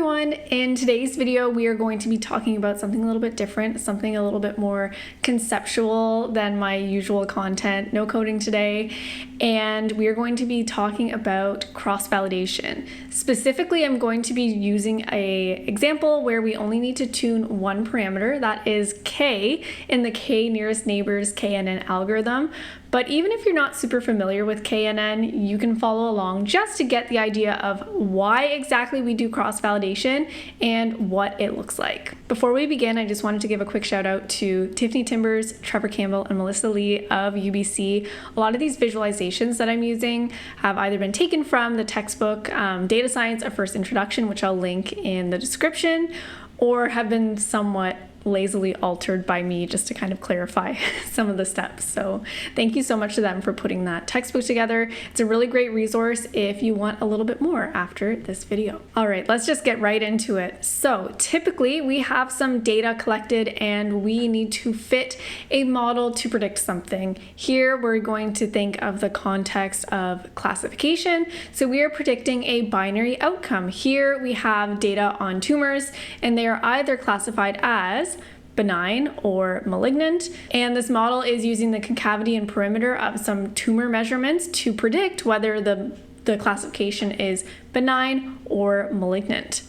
everyone! In today's video, we are going to be talking about something a little bit different, something a little bit more conceptual than my usual content, no coding today, and we are going to be talking about cross-validation. Specifically, I'm going to be using an example where we only need to tune one parameter, that is k, in the k nearest neighbors KNN algorithm. But even if you're not super familiar with KNN, you can follow along just to get the idea of why exactly we do cross-validation and what it looks like. Before we begin, I just wanted to give a quick shout out to Tiffany Timbers, Trevor Campbell, and Melissa Lee of UBC. A lot of these visualizations that I'm using have either been taken from the textbook Data Science, A First Introduction, which I'll link in the description, or have been somewhat lazily altered by me just to kind of clarify some of the steps. So thank you so much to them for putting that textbook together. It's a really great resource if you want a little bit more after this video. All right, let's just get right into it. So typically we have some data collected and we need to fit a model to predict something. Here we're going to think of the context of classification. So we are predicting a binary outcome. Here we have data on tumors and they are either classified as benign or malignant, and this model is using the concavity and perimeter of some tumor measurements to predict whether the classification is benign or malignant.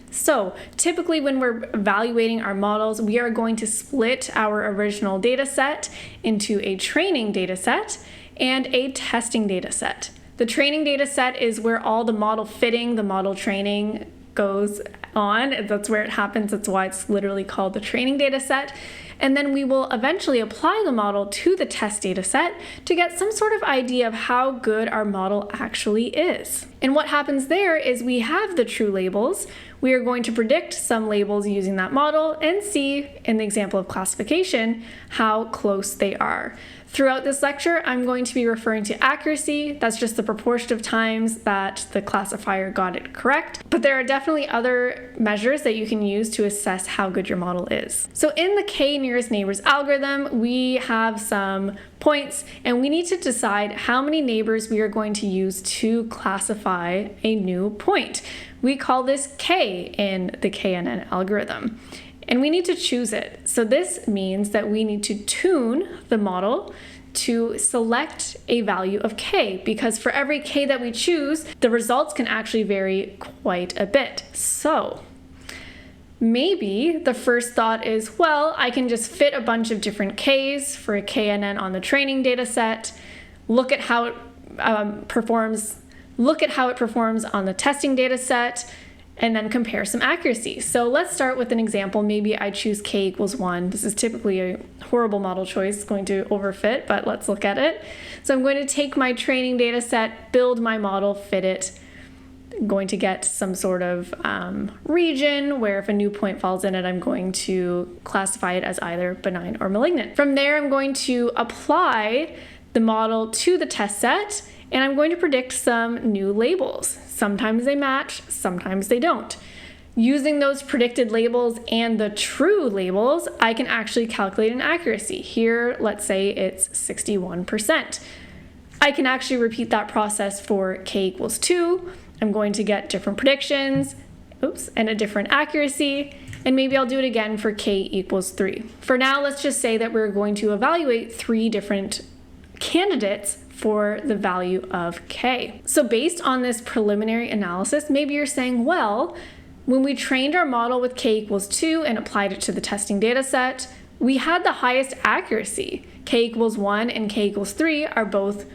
So typically when we're evaluating our models, we are going to split our original data set into a training data set and a testing data set. The training data set is where all the model fitting, the model training goes on. That's where it happens. That's why it's literally called the training data set. And then we will eventually apply the model to the test data set to get some sort of idea of how good our model actually is. And what happens there is we have the true labels. We are going to predict some labels using that model and see, in the example of classification, how close they are. Throughout this lecture, I'm going to be referring to accuracy. That's just the proportion of times that the classifier got it correct. But there are definitely other measures that you can use to assess how good your model is. So in the k nearest neighbors algorithm, we have some points and we need to decide how many neighbors we are going to use to classify a new point. We call this k in the KNN algorithm. And we need to choose it. So this means that we need to tune the model to select a value of k, because for every k that we choose, the results can actually vary quite a bit. So maybe the first thought is, well, I can just fit a bunch of different k's for a KNN on the training data set, look at how it performs on the testing data set, and then compare some accuracy. So let's start with an example. Maybe I choose k equals 1. This is typically a horrible model choice. It's going to overfit, but let's look at it. So I'm going to take my training data set, build my model, fit it. I'm going to get some sort of region where if a new point falls in it, I'm going to classify it as either benign or malignant. From there, I'm going to apply the model to the test set, and I'm going to predict some new labels. Sometimes they match, sometimes they don't. Using those predicted labels and the true labels, I can actually calculate an accuracy. Here, let's say it's 61%. I can actually repeat that process for k equals 2. I'm going to get different predictions, and a different accuracy, and maybe I'll do it again for k equals 3. For now, let's just say that we're going to evaluate 3 different candidates for the value of k. So based on this preliminary analysis, maybe you're saying, well, when we trained our model with k equals 2 and applied it to the testing data set, we had the highest accuracy. K equals 1 and k equals 3 are both,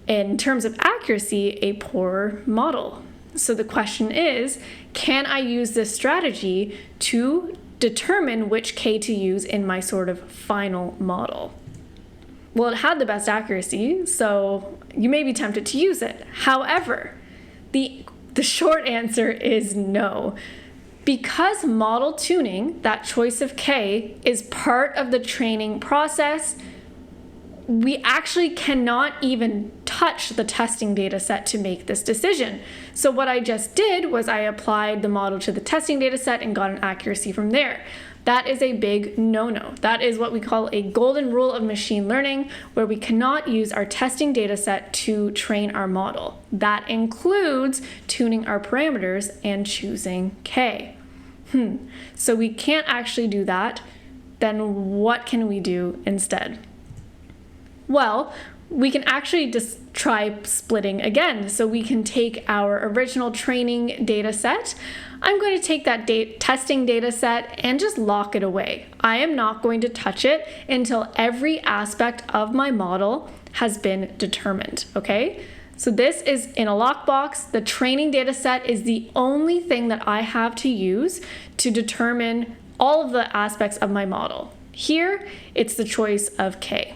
in terms of accuracy, a poor model. So the question is, can I use this strategy to determine which k to use in my sort of final model? Well, it had the best accuracy, so you may be tempted to use it. However, the short answer is no. Because model tuning, that choice of k, is part of the training process, we actually cannot even touch the testing data set to make this decision. So what I just did was I applied the model to the testing data set and got an accuracy from there. That is a big no-no. That is what we call a golden rule of machine learning, where we cannot use our testing data set to train our model. That includes tuning our parameters and choosing K. So we can't actually do that. Then what can we do instead? Well, we can actually just try splitting again. So we can take our original training data set. I'm going to take that testing data set and just lock it away. I am not going to touch it until every aspect of my model has been determined, okay? So this is in a lockbox. The training data set is the only thing that I have to use to determine all of the aspects of my model. Here, it's the choice of K.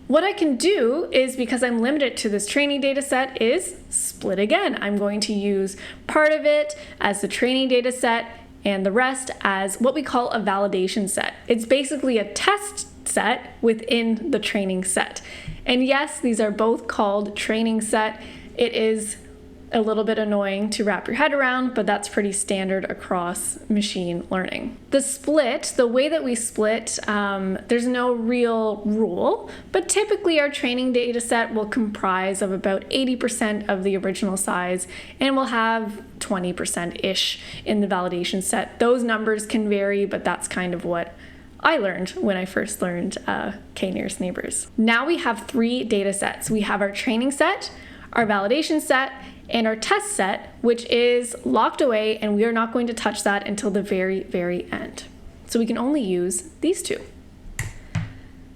What I can do is, because I'm limited to this training data set, is split again. I'm going to use part of it as the training data set and the rest as what we call a validation set. It's basically a test set within the training set. And yes, these are both called training set. It is a little bit annoying to wrap your head around, but that's pretty standard across machine learning. The split, the way that we split, there's no real rule, but typically our training data set will comprise of about 80% of the original size, and we'll have 20%-ish in the validation set. Those numbers can vary, but that's kind of what I learned when I first learned K-nearest neighbors. Now we have 3 data sets. We have our training set, our validation set, and our test set, which is locked away, and we are not going to touch that until the very, very end. So we can only use these 2.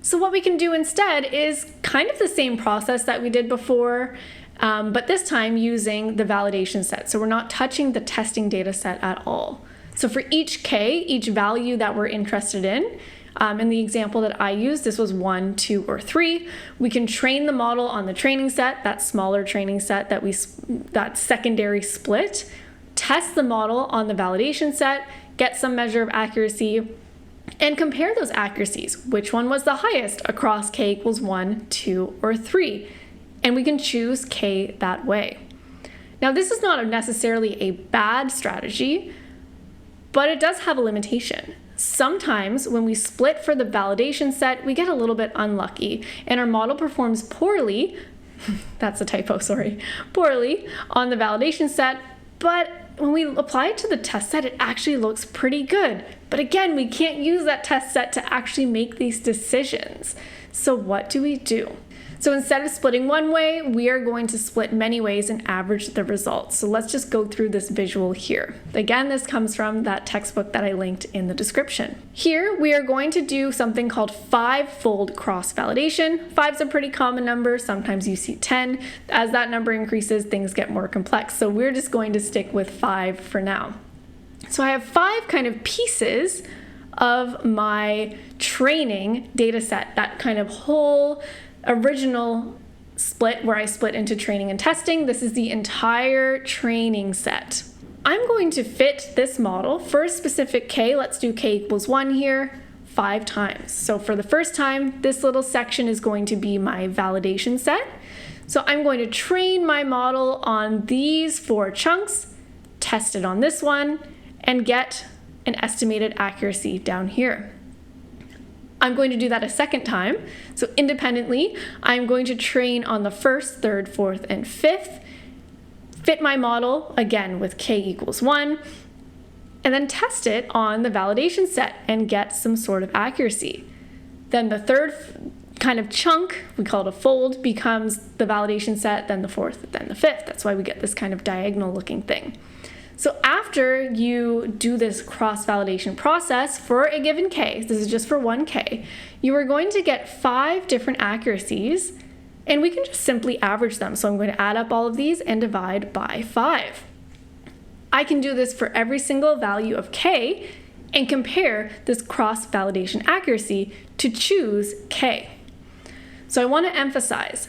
So what we can do instead is kind of the same process that we did before, but this time using the validation set. So we're not touching the testing data set at all. So for each K, each value that we're interested in the example that I used, this was 1, 2, or 3. We can train the model on the training set, that smaller training set that secondary split, test the model on the validation set, get some measure of accuracy, and compare those accuracies. Which one was the highest across K equals 1, 2, or 3? And we can choose K that way. Now, this is not necessarily a bad strategy, but it does have a limitation. Sometimes when we split for the validation set, we get a little bit unlucky and our model performs poorly, that's a typo, sorry, poorly on the validation set, but when we apply it to the test set, it actually looks pretty good. But again, we can't use that test set to actually make these decisions. So what do we do? So instead of splitting one way, we are going to split many ways and average the results. So let's just go through this visual here. Again, this comes from that textbook that I linked in the description. Here, we are going to do something called 5-fold cross-validation. 5 is a pretty common number. Sometimes you see 10. As that number increases, things get more complex. So we're just going to stick with 5 for now. So I have 5 kind of pieces of my training data set, that kind of whole original split where I split into training and testing. This is the entire training set. I'm going to fit this model for a specific K. Let's do K equals 1 here 5 times. So for the first time, this little section is going to be my validation set. So I'm going to train my model on these 4 chunks, test it on this one, and get an estimated accuracy down here. I'm going to do that a second time. So independently, I'm going to train on the 1st, 3rd, 4th, and 5th, fit my model again with K equals 1, and then test it on the validation set and get some sort of accuracy. Then the 3rd kind of chunk, we call it a fold, becomes the validation set, then the 4th, then the 5th. That's why we get this kind of diagonal looking thing. So after you do this cross-validation process for a given K, this is just for one K, you are going to get 5 different accuracies, and we can just simply average them. So I'm going to add up all of these and divide by 5. I can do this for every single value of K and compare this cross-validation accuracy to choose K. So I want to emphasize,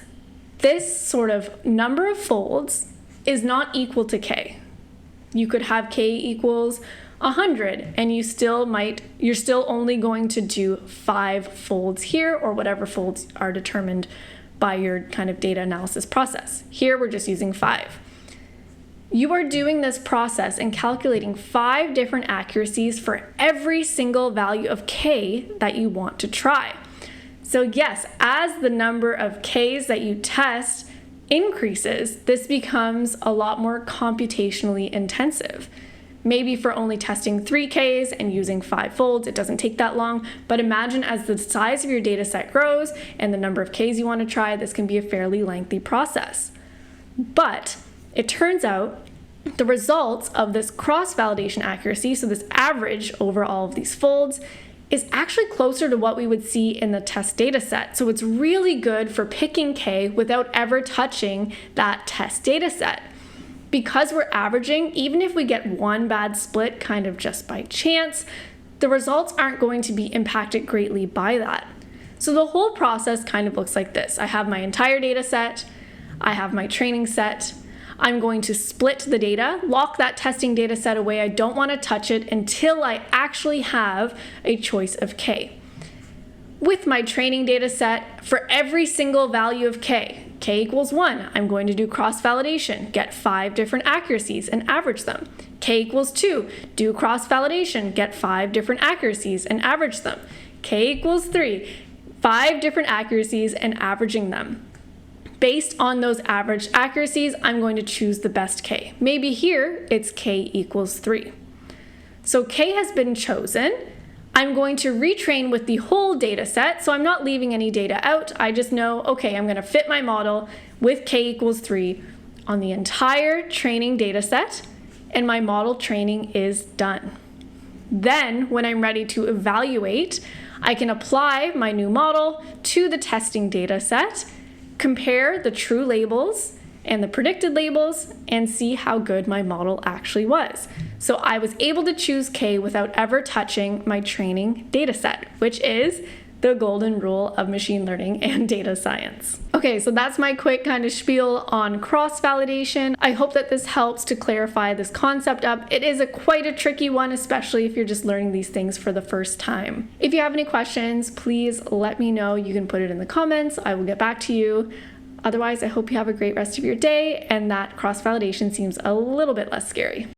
this sort of number of folds is not equal to K. You could have K equals 100 and you're still only going to do 5 folds here, or whatever folds are determined by your kind of data analysis process. Here we're just using 5. You are doing this process and calculating 5 different accuracies for every single value of k that you want to try. So yes, as the number of k's that you test increases, this becomes a lot more computationally intensive. Maybe for only testing 3Ks and using 5 folds, it doesn't take that long, but imagine as the size of your data set grows and the number of Ks you want to try, this can be a fairly lengthy process. But it turns out the results of this cross-validation accuracy, so this average over all of these folds, is actually closer to what we would see in the test data set. So it's really good for picking K without ever touching that test data set. Because we're averaging, even if we get one bad split kind of just by chance, the results aren't going to be impacted greatly by that. So the whole process kind of looks like this. I have my entire data set, I have my training set, I'm going to split the data, lock that testing data set away. I don't want to touch it until I actually have a choice of K. With my training data set, for every single value of K equals 1, I'm going to do cross-validation, get 5 different accuracies and average them. K equals 2, do cross-validation, get 5 different accuracies and average them. K equals 3, 5 different accuracies and averaging them. Based on those average accuracies, I'm going to choose the best K. Maybe here it's K equals 3. So K has been chosen. I'm going to retrain with the whole data set, so I'm not leaving any data out. I just know, okay, I'm going to fit my model with K equals 3 on the entire training data set, and my model training is done. Then, when I'm ready to evaluate, I can apply my new model to the testing data set, compare the true labels and the predicted labels, and see how good my model actually was. So I was able to choose K without ever touching my training data set, which is the golden rule of machine learning and data science. Okay, so that's my quick kind of spiel on cross-validation. I hope that this helps to clarify this concept up. It is quite a tricky one, especially if you're just learning these things for the first time. If you have any questions, please let me know. You can put it in the comments. I will get back to you. Otherwise, I hope you have a great rest of your day and that cross-validation seems a little bit less scary.